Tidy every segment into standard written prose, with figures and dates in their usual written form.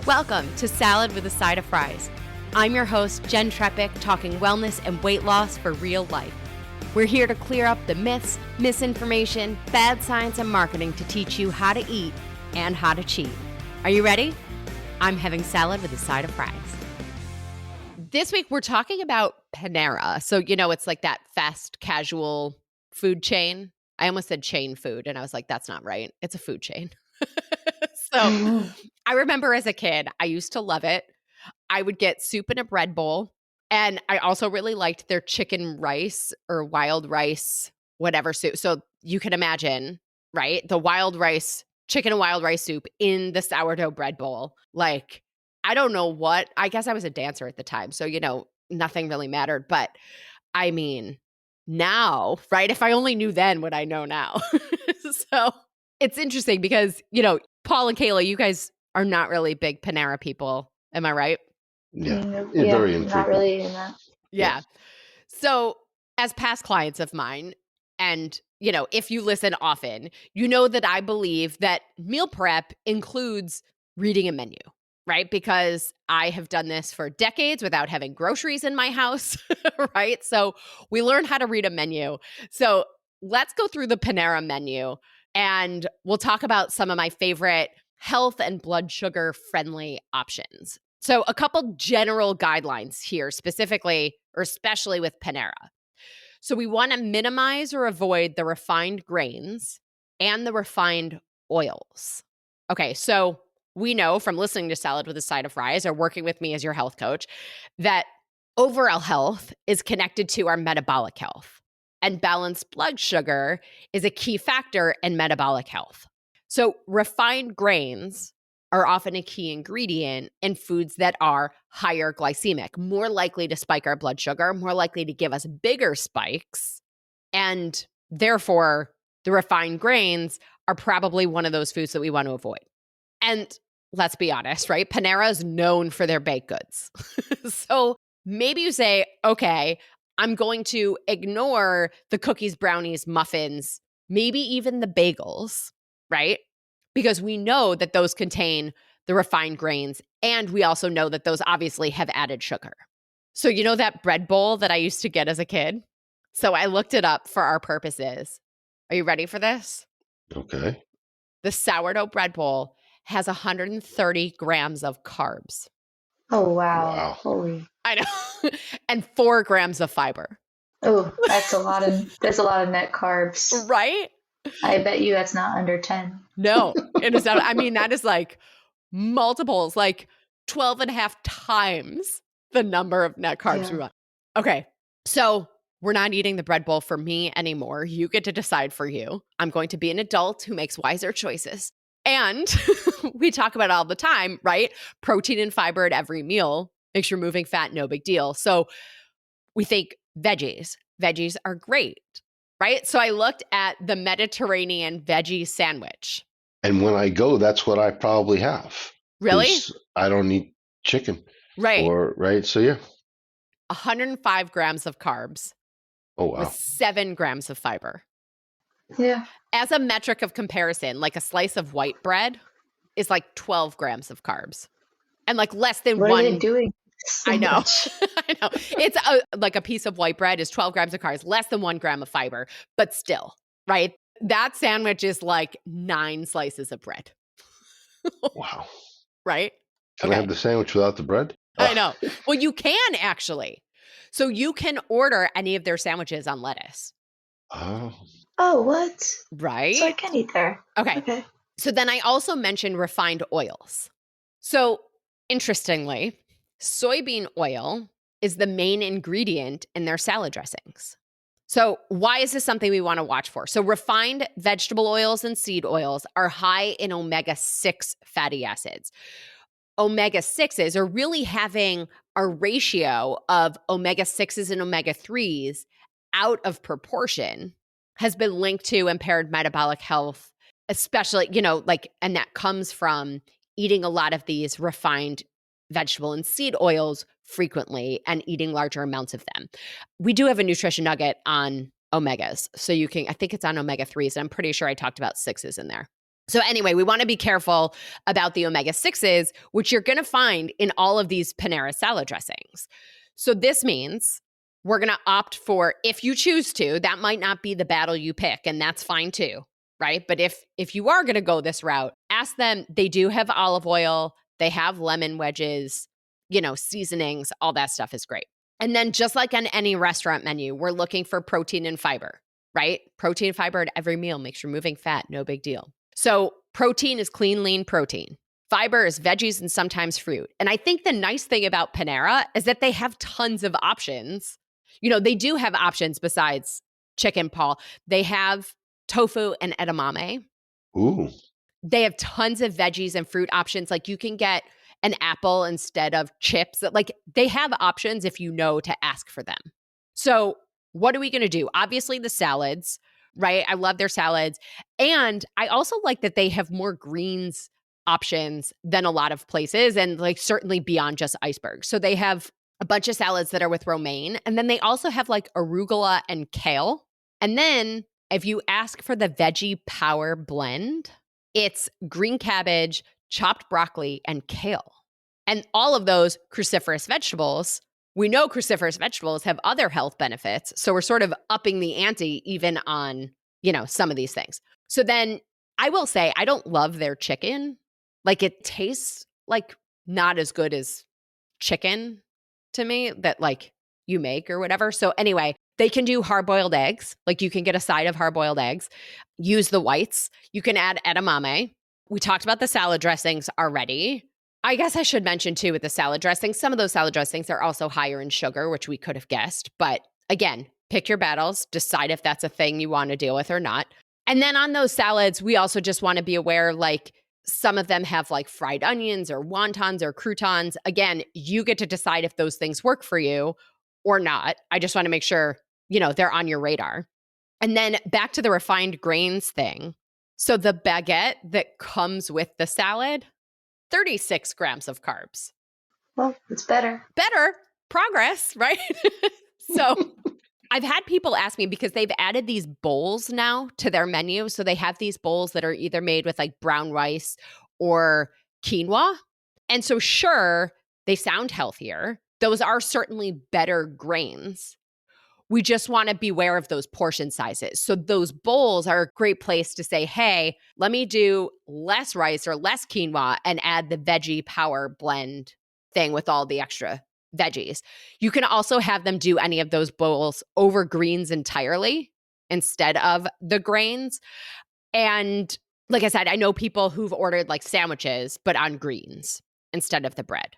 Welcome to Salad with a Side of Fries. I'm your host, Jen Trepic, talking wellness and weight loss for real life. We're here to clear up the myths, misinformation, bad science, and marketing to teach you how to eat and how to cheat. Are you ready? I'm having salad with a side of fries. This week, we're talking about Panera. So, it's like that fast casual food chain. I almost said chain food, and I was like, that's not right. It's a food chain. So I remember as a kid, I used to love it. I would get soup in a bread bowl. And I also really liked their chicken rice or wild rice, whatever soup. So you can imagine, right? The wild rice, chicken and wild rice soup in the sourdough bread bowl. Like, I don't know what. I guess I was a dancer at the time. So, nothing really mattered. But I mean, now, right? If I only knew then what I know now. So it's interesting because, Paul and Kayla, you guys are not really big Panera people. Am I right? Yeah, very infrequent. Not really in that. Yeah. So as past clients of mine, and, if you listen often, you know that I believe that meal prep includes reading a menu, right? Because I have done this for decades without having groceries in my house, right? So we learn how to read a menu. So let's go through the Panera menu. And we'll talk about some of my favorite health and blood sugar friendly options. So a couple general guidelines here, specifically or especially with Panera. So we want to minimize or avoid the refined grains and the refined oils. Okay, so we know from listening to Salad with a Side of Fries or working with me as your health coach that overall health is connected to our metabolic health. And balanced blood sugar is a key factor in metabolic health. So refined grains are often a key ingredient in foods that are higher glycemic, more likely to spike our blood sugar, more likely to give us bigger spikes. And therefore, the refined grains are probably one of those foods that we want to avoid. And let's be honest, right? Panera is known for their baked goods. So maybe you say, okay, I'm going to ignore the cookies, brownies, muffins, maybe even the bagels, right? Because we know that those contain the refined grains, and we also know that those obviously have added sugar. So that bread bowl that I used to get as a kid? So I looked it up for our purposes. Are you ready for this? Okay. The sourdough bread bowl has 130 grams of carbs. Oh, wow. Holy. I know. And 4 grams of fiber. Oh, that's a lot of net carbs. Right? I bet you that's not under 10. No, it is not. I mean, that is like multiples, like 12 and a half times the number of net carbs we want. Okay, so we're not eating the bread bowl for me anymore. You get to decide for you. I'm going to be an adult who makes wiser choices. And we talk about it all the time, right? Protein and fiber at every meal makes you removing fat no big deal. So we think veggies. Veggies are great, right? So I looked at the Mediterranean veggie sandwich. And when I go, that's what I probably have. Really? I don't eat chicken. Right. Right. So yeah. 105 grams of carbs. Oh, wow. With 7 grams of fiber. Yeah. As a metric of comparison, like a slice of white bread is like 12 grams of carbs. And like less than what one. What are they doing? I know. I know. It's like a piece of white bread is 12 grams of carbs, less than 1 gram of fiber, but still, right? That sandwich is like 9 slices of bread. Wow. Right? Can I have the sandwich without the bread? I know. Well, you can actually. So you can order any of their sandwiches on lettuce. Oh, what? Right? So I can eat there. Okay. So then I also mentioned refined oils. So interestingly, soybean oil is the main ingredient in their salad dressings. So why is this something we want to watch for? So refined vegetable oils and seed oils are high in omega-6 fatty acids. Omega-6s are really having a ratio of omega-6s and omega-3s out of proportion has been linked to impaired metabolic health, especially, and that comes from eating a lot of these refined vegetable and seed oils frequently and eating larger amounts of them. We do have a nutrition nugget on omegas. So I think it's on omega-3s, and I'm pretty sure I talked about 6s in there. So anyway, we want to be careful about the omega-6s, which you're going to find in all of these Panera salad dressings. So this means we're going to opt for, if you choose to, that might not be the battle you pick, and that's fine too, right? But if you are going to go this route, ask them. They do have olive oil, they have lemon wedges, seasonings, all that stuff is great. And then just like on any restaurant menu, we're looking for protein and fiber, right? Protein and fiber at every meal makes removing fat no big deal. So protein is clean, lean protein. Fiber is veggies and sometimes fruit. And I think the nice thing about Panera is that they have tons of options. They do have options besides chicken, Paul. They have tofu and edamame. Ooh. They have tons of veggies and fruit options. Like you can get an apple instead of chips. Like they have options if you know to ask for them. So what are we going to do? Obviously the salads, right? I love their salads. And I also like that they have more greens options than a lot of places, and like certainly beyond just iceberg. So they have a bunch of salads that are with romaine. And then they also have like arugula and kale. And then if you ask for the veggie power blend, it's green cabbage, chopped broccoli, and kale. And all of those cruciferous vegetables, we know cruciferous vegetables have other health benefits. So we're sort of upping the ante even on, some of these things. So then I will say, I don't love their chicken. Like it tastes like not as good as chicken to me that like you make or whatever. So anyway, they can do hard-boiled eggs. Like you can get a side of hard-boiled eggs. Use the whites. You can add edamame. We talked about the salad dressings already. I guess I should mention too with the salad dressings, some of those salad dressings are also higher in sugar, which we could have guessed. But again, pick your battles, decide if that's a thing you want to deal with or not. And then on those salads, we also just want to be aware, like some of them have like fried onions or wontons or croutons. Again, you get to decide if those things work for you or not. I just want to make sure, they're on your radar. And then back to the refined grains thing. So the baguette that comes with the salad, 36 grams of carbs. Well, it's better. Better progress, right? So I've had people ask me because they've added these bowls now to their menu. So they have these bowls that are either made with like brown rice or quinoa. And so sure, they sound healthier. Those are certainly better grains. We just want to beware of those portion sizes. So those bowls are a great place to say, hey, let me do less rice or less quinoa and add the veggie power blend thing with all the extra veggies. You can also have them do any of those bowls over greens entirely instead of the grains. And like I said, I know people who've ordered like sandwiches, but on greens instead of the bread.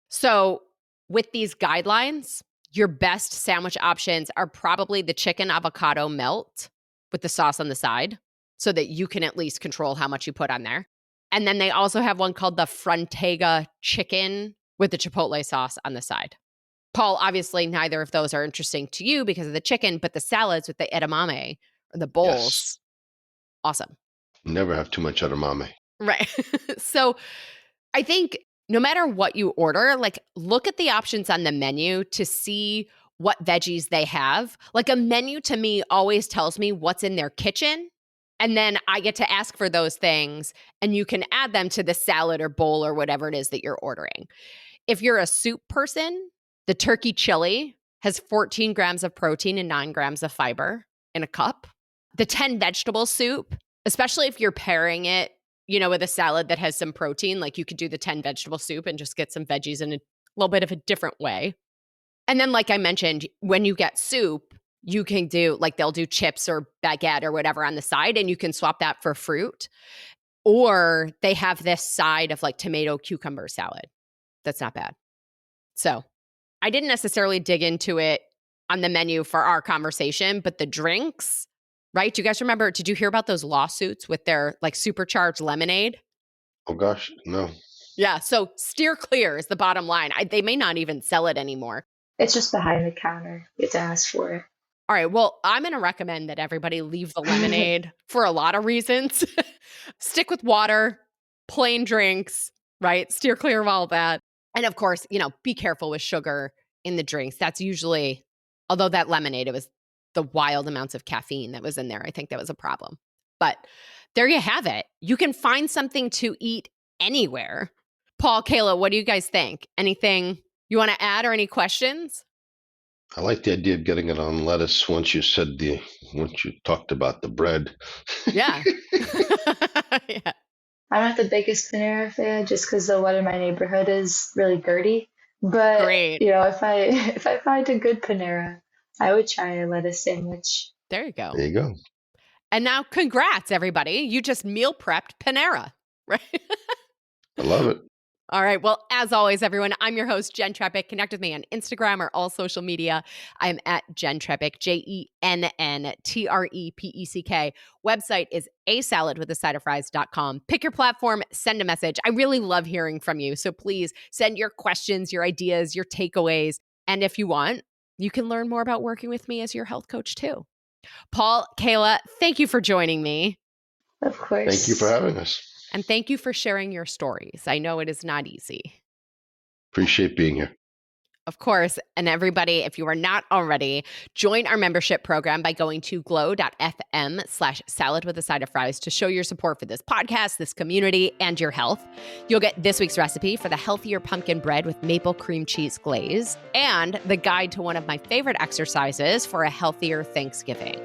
So with these guidelines, your best sandwich options are probably the chicken avocado melt with the sauce on the side so that you can at least control how much you put on there. And then they also have one called the Frontega chicken with the chipotle sauce on the side. Paul, obviously neither of those are interesting to you because of the chicken, but the salads with the edamame or the bowls, Yes. awesome. Never have too much edamame. Right. So I think no matter what you order, like look at the options on the menu to see what veggies they have. Like a menu to me always tells me what's in their kitchen. And then I get to ask for those things and you can add them to the salad or bowl or whatever it is that you're ordering. If you're a soup person, the turkey chili has 14 grams of protein and 9 grams of fiber in a cup. The 10 vegetable soup, especially if you're pairing it with a salad that has some protein, like you could do the 10 vegetable soup and just get some veggies in a little bit of a different way. And then, like I mentioned, when you get soup, you can do, like they'll do chips or baguette or whatever on the side, and you can swap that for fruit. Or they have this side of like tomato cucumber salad. That's not bad. So I didn't necessarily dig into it on the menu for our conversation, but the drinks, right? Do you guys remember, did you hear about those lawsuits with their like supercharged lemonade? Oh gosh, no. Yeah. So steer clear is the bottom line. They may not even sell it anymore. It's just behind the counter. You have to ask for it. All right. Well, I'm going to recommend that everybody leave the lemonade for a lot of reasons. Stick with water, plain drinks, right? Steer clear of all that. And of course, be careful with sugar in the drinks. That's usually, although that lemonade, it was the wild amounts of caffeine that was in there. I think that was a problem. But there you have it. You can find something to eat anywhere. Paul, Kayla, what do you guys think? Anything you want to add or any questions? I like the idea of getting it on lettuce once you talked about the bread. Yeah. Yeah. I'm not the biggest Panera fan just because the one in my neighborhood is really dirty. But Great. if I if I find a good Panera, I would try a lettuce sandwich. There you go. There you go. And now congrats, everybody. You just meal prepped Panera, right? I love it. All right. Well, as always, everyone, I'm your host, Jen Trepick. Connect with me on Instagram or all social media. I'm at Jen Trepick, JENNTREPECK. Website is asaladwithasideofries.com. Pick your platform, send a message. I really love hearing from you. So please send your questions, your ideas, your takeaways. And if you want, you can learn more about working with me as your health coach too. Paul, Kayla, thank you for joining me. Of course. Thank you for having us. And thank you for sharing your stories. I know it is not easy. Appreciate being here. Of course. And everybody, if you are not already, join our membership program by going to glow.fm/salad with a side of fries to show your support for this podcast, this community, and your health. You'll get this week's recipe for the healthier pumpkin bread with maple cream cheese glaze and the guide to one of my favorite exercises for a healthier Thanksgiving.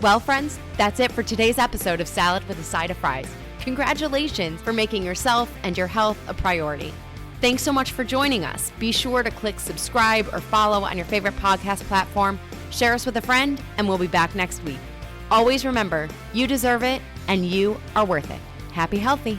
Well, friends, that's it for today's episode of Salad with a Side of Fries. Congratulations for making yourself and your health a priority. Thanks so much for joining us. Be sure to click subscribe or follow on your favorite podcast platform. Share us with a friend, and we'll be back next week. Always remember, you deserve it, and you are worth it. Happy healthy.